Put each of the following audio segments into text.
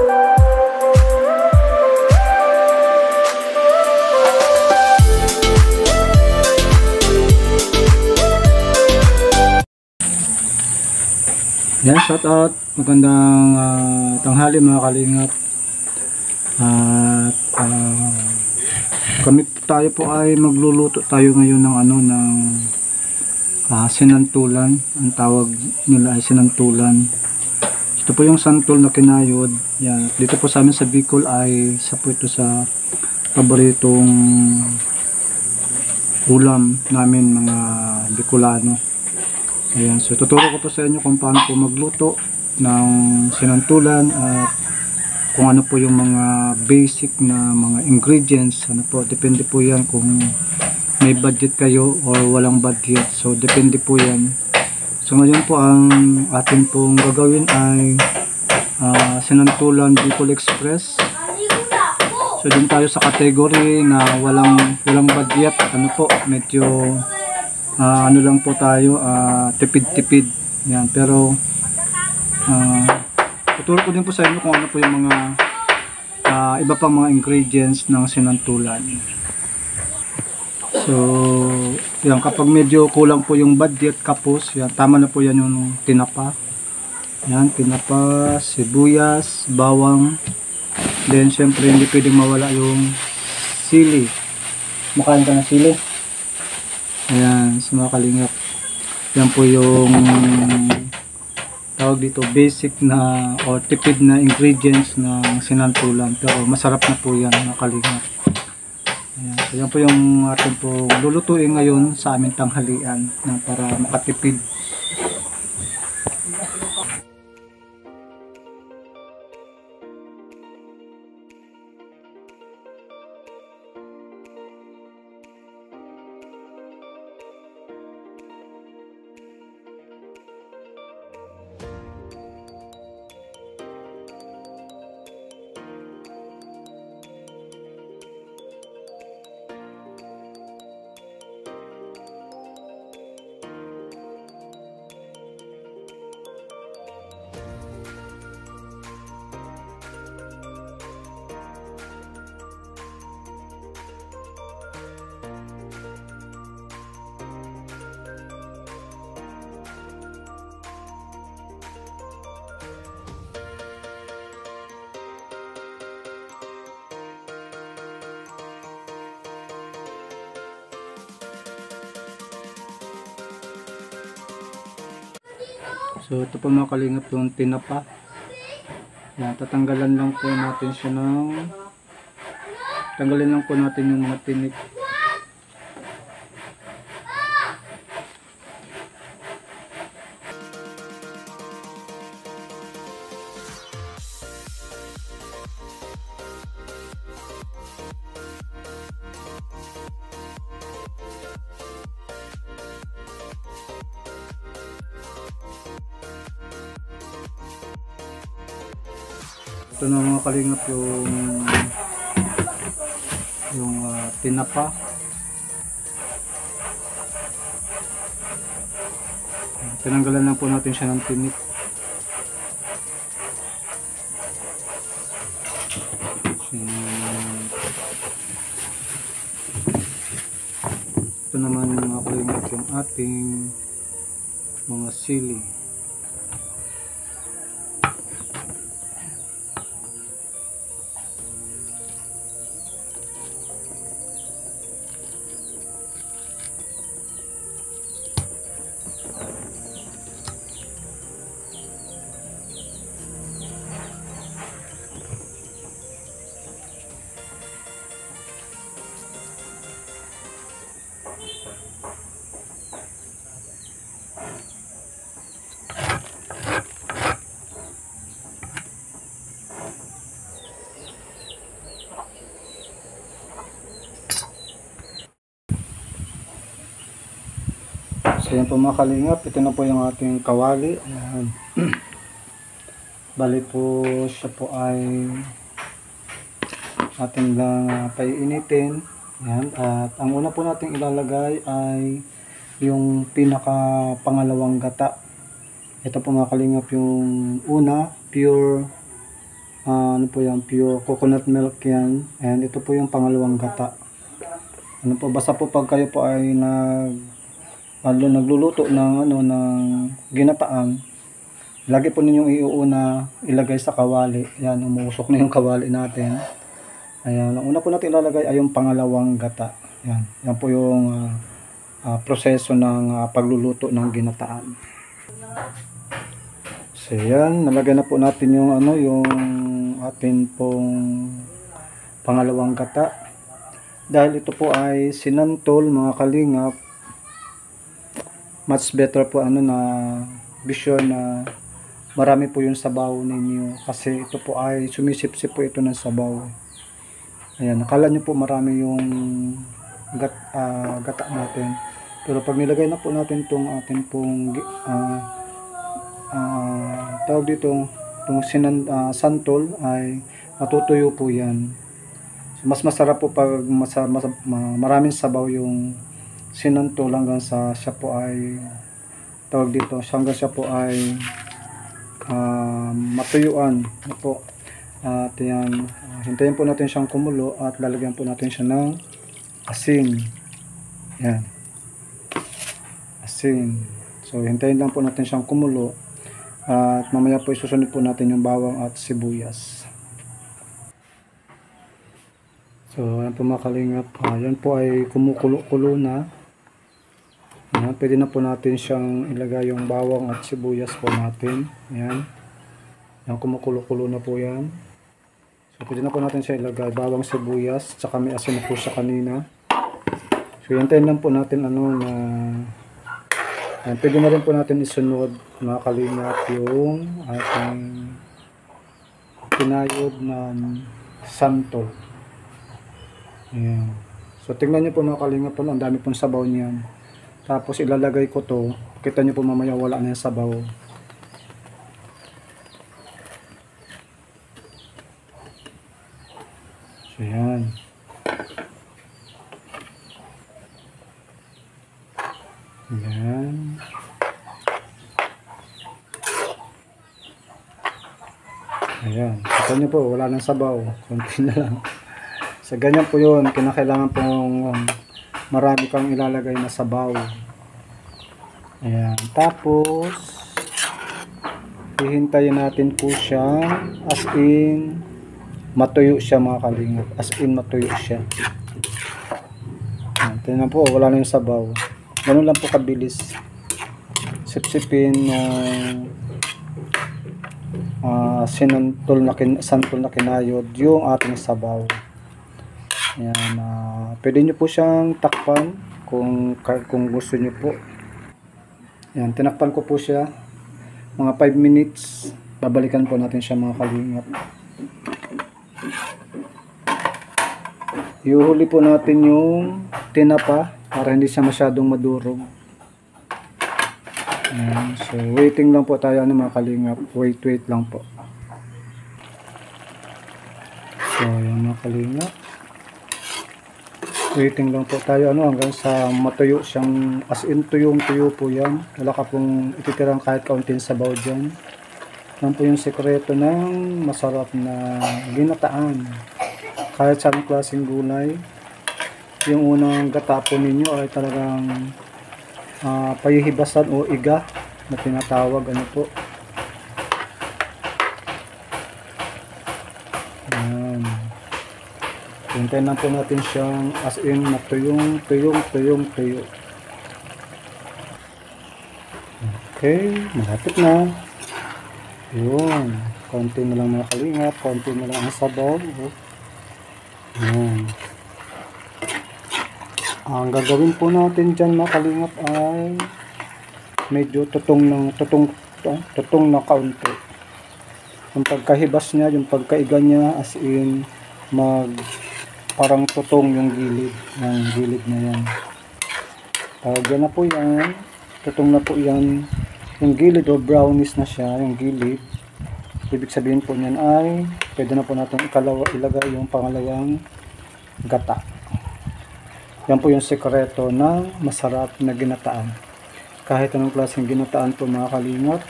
Yan, shout out. Magandang tanghali mga kalingap. At kami tayo po ay magluluto tayo ngayon ng sinantulan. Ang tawag nila ay sinantulan. Ito po yung santol na kinayod. Yan. Dito po sa amin sa Bicol ay isa po ito sa paboritong ulam namin mga Bicolano. Ayan, so tuturo ko po sa inyo kung paano po magluto ng sinantulan at kung ano po yung mga basic na mga ingredients. Ano po, depende po yan kung may budget kayo or walang budget. So depende po yan. So ngayon po ang atin pong gagawin ay sinantulan Bicol Express. So din tayo sa category na walang budget. Ano po, medyo ano lang po tayo, tipid-tipid. Yan, pero tuturo ko din po sa inyo kung ano po yung mga iba pang mga ingredients ng sinantulan. So, yan, kapag medyo kulang po yung budget, kapos, yan, tama na po yan yung tinapa. Yan, tinapa, sibuyas, bawang. Then, syempre, hindi pwedeng mawala yung sili. Makain ka na sili. Ayan, sa mga kalingap. Yan po yung tawag dito, basic na or tipid na ingredients ng sinantulan. Pero masarap na po yan mga kalingap. Ayan, so yan po yung ating po lulutuin ngayon sa aming tanghalian na para makatipid. So ito po mga kalingap yung tinapa. Yan, tatanggalan lang po natin siya tanggalin lang po natin yung mga tinik. Ito na mga kalingap yung tinapa. Tinanggalan lang po natin siya ng tinik. Ito naman mga kalingap yung ating mga sili. So yan po mga kalingap, ito na po yung ating kawali. Ayan. Bali po siya po ay ating lang paiinitin. Ayan. At ang una po nating ilalagay ay yung pinaka pangalawang gata. Ito po mga kalingap yung una, pure ano po yan, pure coconut milk yan. And ito po yung pangalawang gata. Ano po, basta po pag kayo po ay nagluluto ng ginataan, lagi po ninyong iuuna ilagay sa kawali. Yan, umusok na yung kawali natin. Ayan, ang una po natin ilalagay ay yung pangalawang gata. Yan, yan po yung proseso ng pagluluto ng ginataan. So yan, nalagay na po natin yung yung atin pong pangalawang gata. Dahil ito po ay sinantol, mga kalingap, much better po na vision na marami po yung sabaw ninyo, kasi ito po ay sumisipsip po ito ng sabaw. Ayan, akala nyo po marami yung gata natin, pero pag nilagay na po natin itong atin pong tawag dito, itong santol, ay matutuyo po yan. So, mas masarap po pag maraming sabaw yung sinantol hanggang sa siya po ay tawag dito, hanggang siya po ay matuyuan na po. At yan, hintayin po natin siyang kumulo at lalagyan po natin siya ng asin. Yan, asin. So hintayin lang po natin siyang kumulo at mamaya po isusunod po natin yung bawang at sibuyas. So yan po mga kalingap, yan po ay kumukulo-kulo na. Ayan, pwede na po natin siyang ilagay yung bawang at sibuyas po natin. Ayan. Ayan, kumukulo-kulo na po yan. So, pwede na po natin siya ilagay. Bawang, sibuyas, tsaka may asin na po siya kanina. So, hintayin lang po natin na ayan, pwede na rin po natin isunod, mga kalingap, yung ating pinayod na santol. Ayan. So, tingnan nyo po mga kalingap, ang dami pong sabaw niyan. Tapos ilalagay ko to. Kita nyo po mamaya wala na yung sabaw. So yan. Yan. Ayan. Kita nyo po wala nang sabaw. Kunti na lang. So ganyan po yun. Kinakailangan pong marami kang ilalagay na sabaw. Ayan. Tapos hihintayin natin po siya as in matuyo siya, mga kalingap. As in matuyo siya. Ayan. Tingnan po, wala na yung sabaw. Ganun lang po kabilis sipsipin santol na kinayod yung ating sabaw. Ayan, pwede nyo po siyang takpan kung gusto nyo po. Ayan, tinakpan ko po siya mga 5 minutes. Babalikan po natin siya, mga kalingap. Iuhuli po natin yung tinapa para hindi siya masyadong madurog. Ayan, so waiting lang po tayo, mga kalingap. Wait lang po. So ayan, mga kalingap, waiting lang po tayo hanggang sa matuyo siyang, as in tuyong-tuyo po yan. Wala ka pong ititirang kahit kaunting sabaw dyan. Yan po yung sekreto ng masarap na ginataan. Kahit sa anong klaseng gulay, yung unang gata po ninyo ay talagang pahihibasan o iga na tinatawag, po. Yan. Hintayin lang po natin siyang as in matuyong tuyo. Okay, malapit na. Yun, konti na lang, mga kalingap, konti na lang ang sabaw. Yan. Ang gagawin po natin dyan, mga kalingap, ay medyo tutong na kaunti. Yung pagkahibas niya, yung pagkaiga niya, as in parang tutong yung gilid na yan. Pag na po yan, tutong na po yan, yung gilid o brownish na siya, yung gilid. Ibig sabihin po niyan ay pwede na po natin ilagay yung pangalawang gata. Yan po yung sekreto ng masarap na ginataan. Kahit anong klaseng ginataan po, mga kalingap,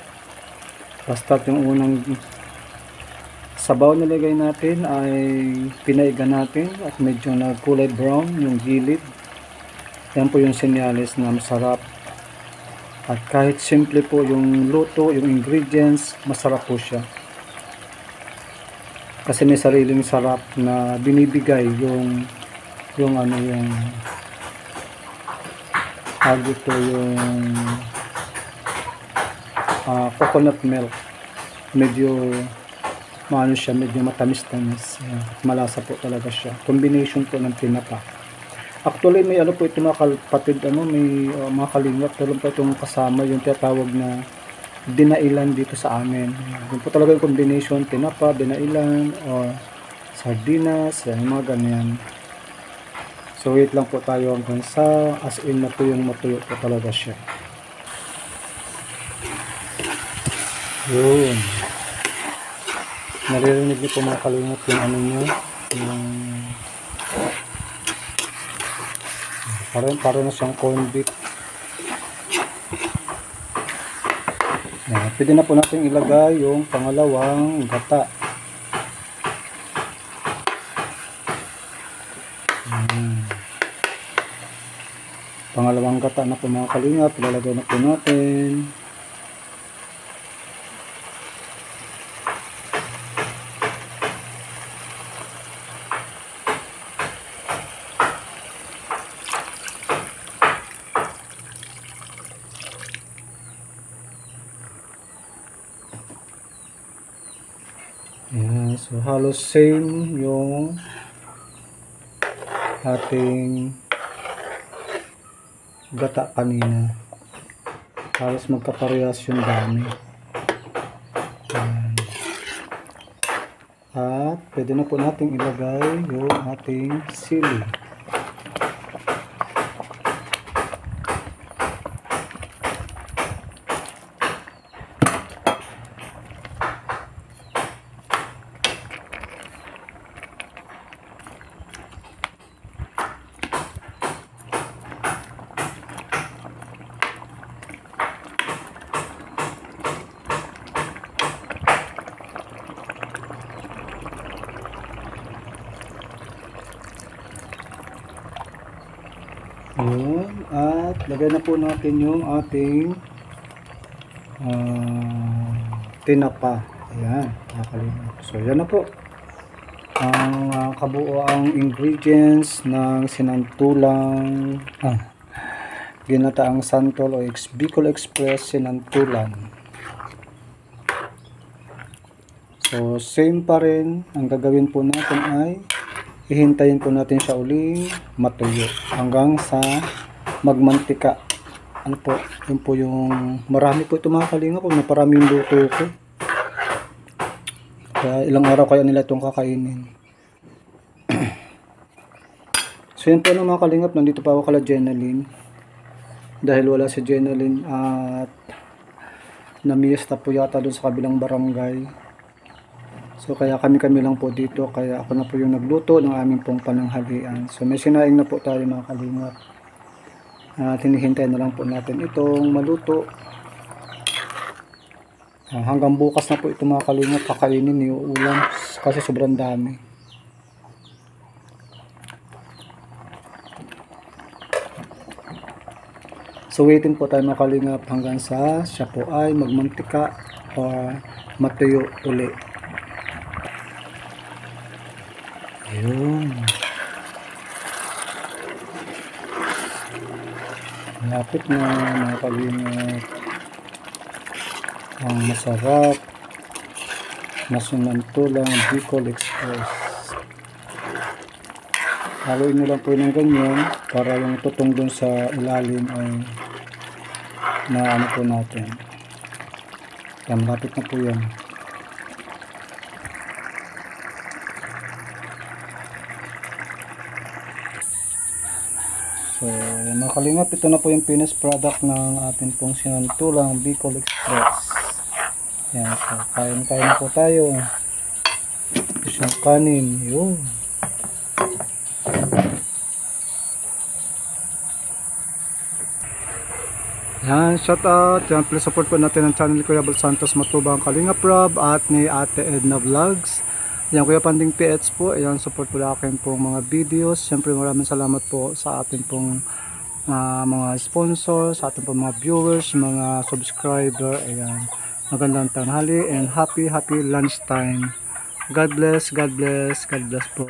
basta yung unang Sabaw nilagay natin ay pinaiga natin at medyo nagkulay brown yung gilid. Yan po yung senyales na masarap. At kahit simple po yung luto, yung ingredients, masarap po siya. Kasi may sariling sarap na binibigay yung coconut milk. Medyo maano siya, medyo matamis-tamis. Malasa po talaga siya. Combination po ng tinapa. Actually, may ano po ito mga kapatid, may mga kalingap, meron pa itong kasama yung tinatawag na dinailan dito sa amin. Yun po talaga yung combination, tinapa, dinailan, o sardinas, yan, mga ganyan. So, wait lang po tayo hanggang sa as in na po yung matuyo po talaga siya. Yun. Naririnig niyo po mga kalingap yung ano nyo, yung parang na siyang corn beef. Pwede na po natin ilagay yung pangalawang gata. Pangalawang gata na po mga kalingap, ilalagay na po natin. Ayan, so halos same yung ating gata kanina. Halos magkaparehas yung dami. Ayan. At pwede na po natin ilagay yung ating sili. Ayan, at lagay na po natin yung ating tinapa. Ayan, nakalimutan. So, yan na po ang kabuoang ingredients ng sinantulang ginataang santol o Bicol Express sinantulan. So, same pa rin. Ang gagawin po natin ay hihintayin po natin siya uling matuyo hanggang sa magmantika. Ano po, yun po yung marami po ito mga kalingap, kung naparami yung luto ko. Kaya ilang araw kaya nila itong kakainin. So yun po na mga kalingap, nandito pa ako kala Jenaline. Dahil wala si Jenaline at namiesta po yata doon sa kabilang barangay. So kaya kami lang po dito, kaya ako na po yung nagluto ng aming pong pananghalian. So may sinaing na po tayo mga kalingap. At hinihintay na lang po natin itong maluto. Hanggang bukas na po ito mga kalingap, kakainin yung ulam kasi sobrang dami. So waiting po tayo mga kalingap hanggang sa siya po ay magmantika o matuyo uli. Ayun. Malapit na mga kalingap. Ang masarap na sinantulang Bicol Express. Haluin nyo lang po ng ganyan para yung tutong dun sa ilalim ay na ano po natin. Yan, malapit na po yan. So, mga kalingap, ito na po yung finished product ng ating pong sinantulang Bicol Express. Yan, so kain na po tayo. Ito siyang kanin. Yun. Yan, shout out. Yan, please support po natin ang channel ni Kuya Bal Santos Matubang Kalingap Rob at ni Ate Edna Vlogs. Ayan, Kuya Panding PH po. Ayan, support po na akin pong mga videos. Siyempre maraming salamat po sa atin pong mga sponsors, sa ating pong mga viewers, mga subscriber. Ayan, magandang tanghali and happy lunchtime. God bless, God bless, God bless po.